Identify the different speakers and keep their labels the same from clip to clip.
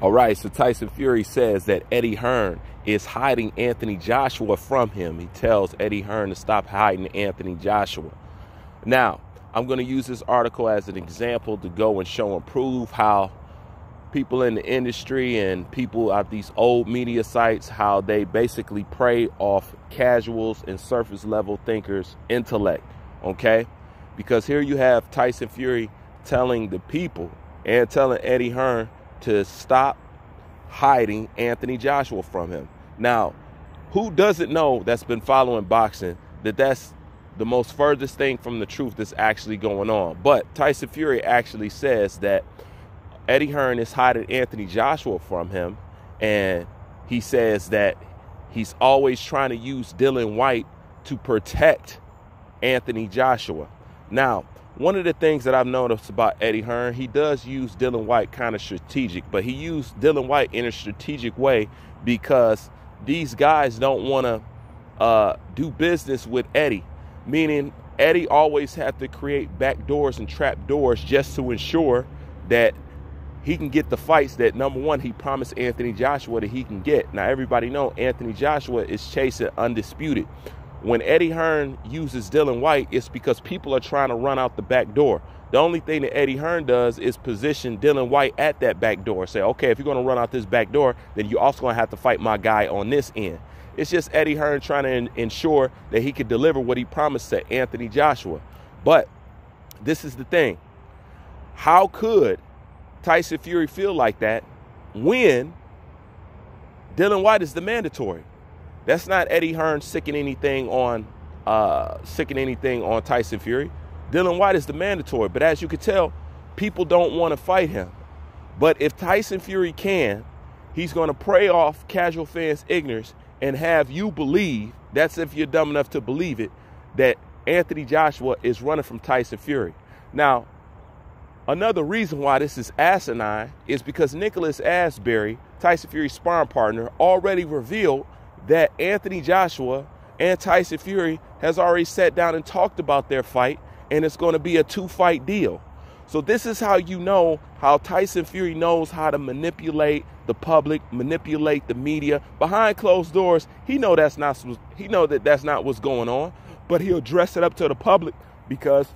Speaker 1: All right, so Tyson Fury says that Eddie Hearn is hiding Anthony Joshua from him. He tells Eddie Hearn to stop hiding Anthony Joshua. Now, I'm going to use this article as an example to go and show and prove how people in the industry and people at these old media sites, how they basically prey off casuals and surface level thinkers' intellect, okay? Because here you have Tyson Fury telling the people and telling Eddie Hearn to stop hiding Anthony Joshua from him. Now, who doesn't know that's been following boxing that that's the most furthest thing from the truth that's actually going on? But Tyson Fury actually says that Eddie Hearn is hiding Anthony Joshua from him, and he says that he's always trying to use Dillan Whyte to protect Anthony Joshua. Now, one of the things that I've noticed about Eddie Hearn, he does use Dillan Whyte kind of strategic, but he used Dillan Whyte in a strategic way because these guys don't want to do business with Eddie, meaning Eddie always had to create back doors and trap doors just to ensure that he can get the fights that, number one, he promised Anthony Joshua that he can get. Now, everybody know Anthony Joshua is chasing undisputed. When Eddie Hearn uses Dillan Whyte, it's because people are trying to run out the back door. The only thing that Eddie Hearn does is position Dillan Whyte at that back door. Say, okay, if you're going to run out this back door, then you're also going to have to fight my guy on this end. It's just Eddie Hearn trying to ensure that he could deliver what he promised to Anthony Joshua. But this is the thing. How could Tyson Fury feel like that when Dillan Whyte is the mandatory? That's not Eddie Hearn sicking anything on Tyson Fury. Dillan Whyte is the mandatory, but as you can tell, people don't want to fight him. But if Tyson Fury can, he's going to prey off casual fans' ignorance and have you believe, that's if you're dumb enough to believe it, that Anthony Joshua is running from Tyson Fury. Now, another reason why this is asinine is because Nicholas Asbury, Tyson Fury's sparring partner, already revealed that Anthony Joshua and Tyson Fury has already sat down and talked about their fight, and it's going to be a 2-fight deal. So this is how you know how Tyson Fury knows how to manipulate the public, manipulate the media. Behind closed doors, he know that's not what's going on, but he'll dress it up to the public because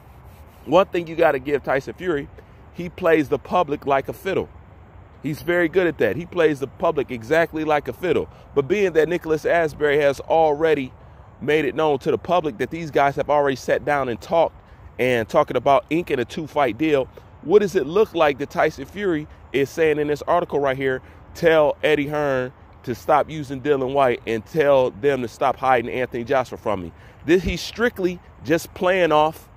Speaker 1: one thing you got to give Tyson Fury, he plays the public like a fiddle. He's very good at that. He plays the public exactly like a fiddle. But being that Nicholas Asbury has already made it known to the public that these guys have already sat down and talking about inking a 2-fight deal, what does it look like that Tyson Fury is saying in this article right here? Tell Eddie Hearn to stop using Dillan Whyte and tell them to stop hiding Anthony Joshua from me. He's strictly just playing off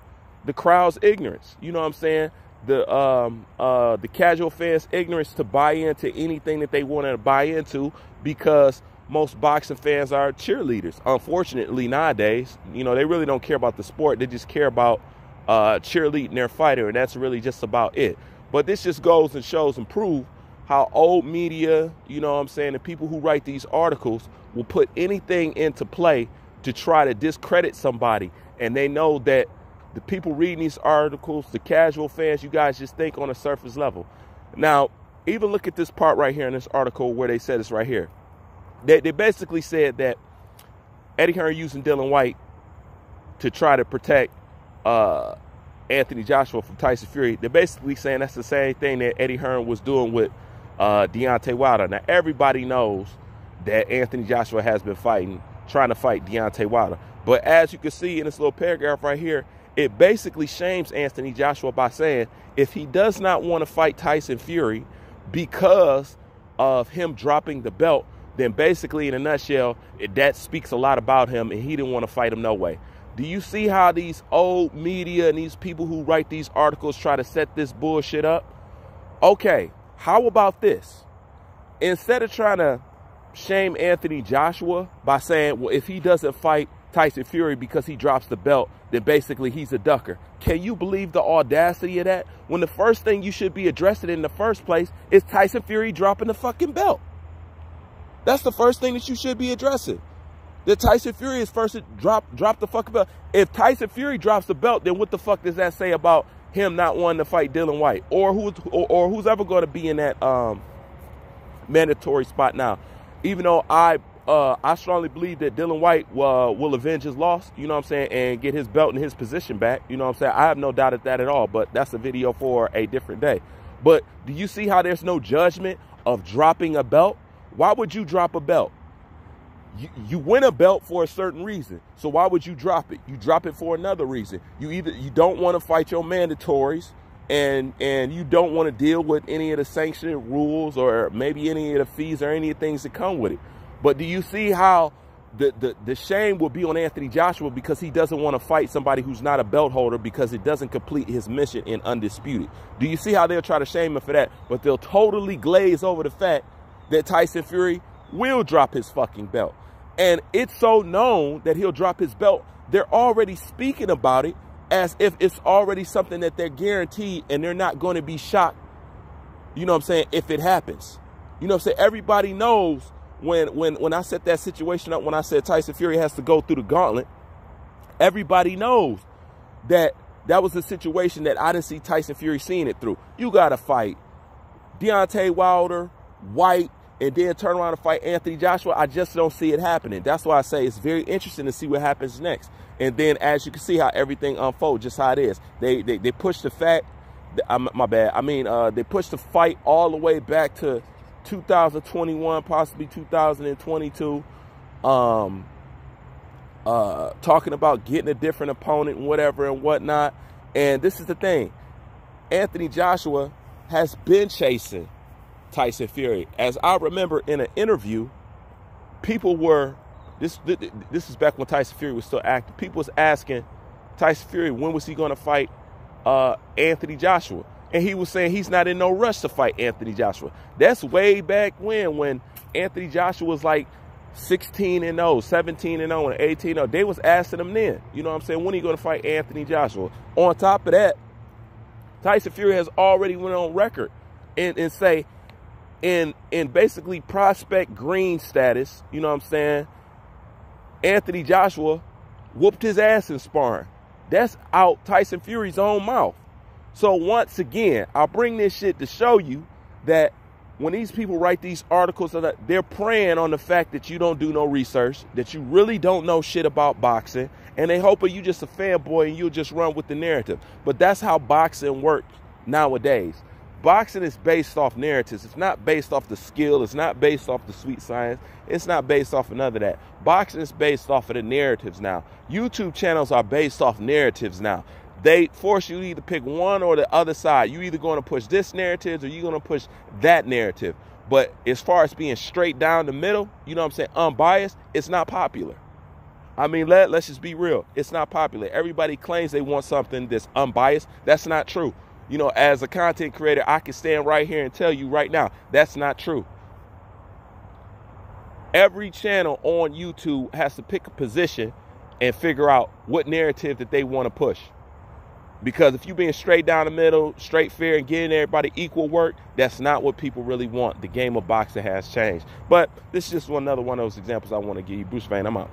Speaker 1: the crowd's ignorance. You know what I'm saying? The casual fans' ignorance to buy into anything that they want to buy into, because most boxing fans are cheerleaders. Unfortunately, nowadays, you know, they really don't care about the sport. They just care about cheerleading their fighter, and that's really just about it. But this just goes and shows and proves how old media, you know what I'm saying, the people who write these articles will put anything into play to try to discredit somebody. And they know that the people reading these articles, the casual fans, you guys just think on a surface level. Now, even look at this part right here in this article where they said this right here. They basically said that Eddie Hearn using Dillan Whyte to try to protect Anthony Joshua from Tyson Fury. They're basically saying that's the same thing that Eddie Hearn was doing with Deontay Wilder. Now, everybody knows that Anthony Joshua has been trying to fight Deontay Wilder. But as you can see in this little paragraph right here, it basically shames Anthony Joshua by saying if he does not want to fight Tyson Fury because of him dropping the belt, then basically in a nutshell, that speaks a lot about him, and he didn't want to fight him no way. Do you see how these old media and these people who write these articles try to set this bullshit up? Okay, how about this? Instead of trying to shame Anthony Joshua by saying, well, if he doesn't fight Tyson Fury because he drops the belt, then basically he's a ducker. Can you believe the audacity of that? When the first thing you should be addressing in the first place is Tyson Fury dropping the fucking belt. That's the first thing that you should be addressing. That Tyson Fury is first to drop the fucking belt. If Tyson Fury drops the belt, then what the fuck does that say about him not wanting to fight Dillan Whyte or who's ever going to be in that mandatory spot now. Even though I strongly believe that Dillan Whyte will avenge his loss, you know what I'm saying, and get his belt and his position back. You know what I'm saying? I have no doubt at that at all, but that's a video for a different day. But do you see how there's no judgment of dropping a belt? Why would you drop a belt? You win a belt for a certain reason. So why would you drop it? You drop it for another reason. You don't want to fight your mandatories, and you don't want to deal with any of the sanctioned rules or maybe any of the fees or any of the things that come with it. But do you see how the shame will be on Anthony Joshua because he doesn't want to fight somebody who's not a belt holder because it doesn't complete his mission in undisputed? Do you see how they'll try to shame him for that? But they'll totally glaze over the fact that Tyson Fury will drop his fucking belt. And it's so known that he'll drop his belt, they're already speaking about it as if it's already something that they're guaranteed and they're not going to be shocked, you know what I'm saying, if it happens. You know what I'm saying? Everybody knows when I set that situation up, when I said Tyson Fury has to go through the gauntlet, everybody knows that that was a situation that I didn't see Tyson Fury seeing it through. You got to fight Deontay Wilder, Whyte, and then turn around and fight Anthony Joshua. I just don't see it happening. That's why I say it's very interesting to see what happens next. And then as you can see how everything unfolds, just how it is. They push the fact, my bad, I mean, they push the fight all the way back to 2021, possibly 2022. Talking about getting a different opponent and whatever and whatnot. And this is the thing. Anthony Joshua has been chasing Tyson Fury. As I remember in an interview, people were, this is back when Tyson Fury was still active, people was asking Tyson Fury when was he going to fight Anthony Joshua. And he was saying he's not in no rush to fight Anthony Joshua. That's way back when Anthony Joshua was like 16-0, 17-0, and 18-0. They was asking him then, you know what I'm saying, when are you going to fight Anthony Joshua? On top of that, Tyson Fury has already went on record and say, in basically prospect green status, you know what I'm saying, Anthony Joshua whooped his ass in sparring. That's out Tyson Fury's own mouth. So once again, I'll bring this shit to show you that when these people write these articles, they're preying on the fact that you don't do no research, that you really don't know shit about boxing, and they hope you just a fanboy and you'll just run with the narrative. But that's how boxing works nowadays. Boxing is based off narratives. It's not based off the skill. It's not based off the sweet science. It's not based off of none of that. Boxing is based off of the narratives now. YouTube channels are based off narratives now. They force you to either pick one or the other side. You either going to push this narrative or you're going to push that narrative. But as far as being straight down the middle, you know what I'm saying, unbiased, it's not popular. I mean, let's just be real. It's not popular. Everybody claims they want something that's unbiased. That's not true. You know, as a content creator, I can stand right here and tell you right now, that's not true. Every channel on YouTube has to pick a position and figure out what narrative that they want to push. Because if you're being straight down the middle, straight fair, and getting everybody equal work, that's not what people really want. The game of boxing has changed. But this is just another one of those examples I want to give you. Bruce Vane, I'm out.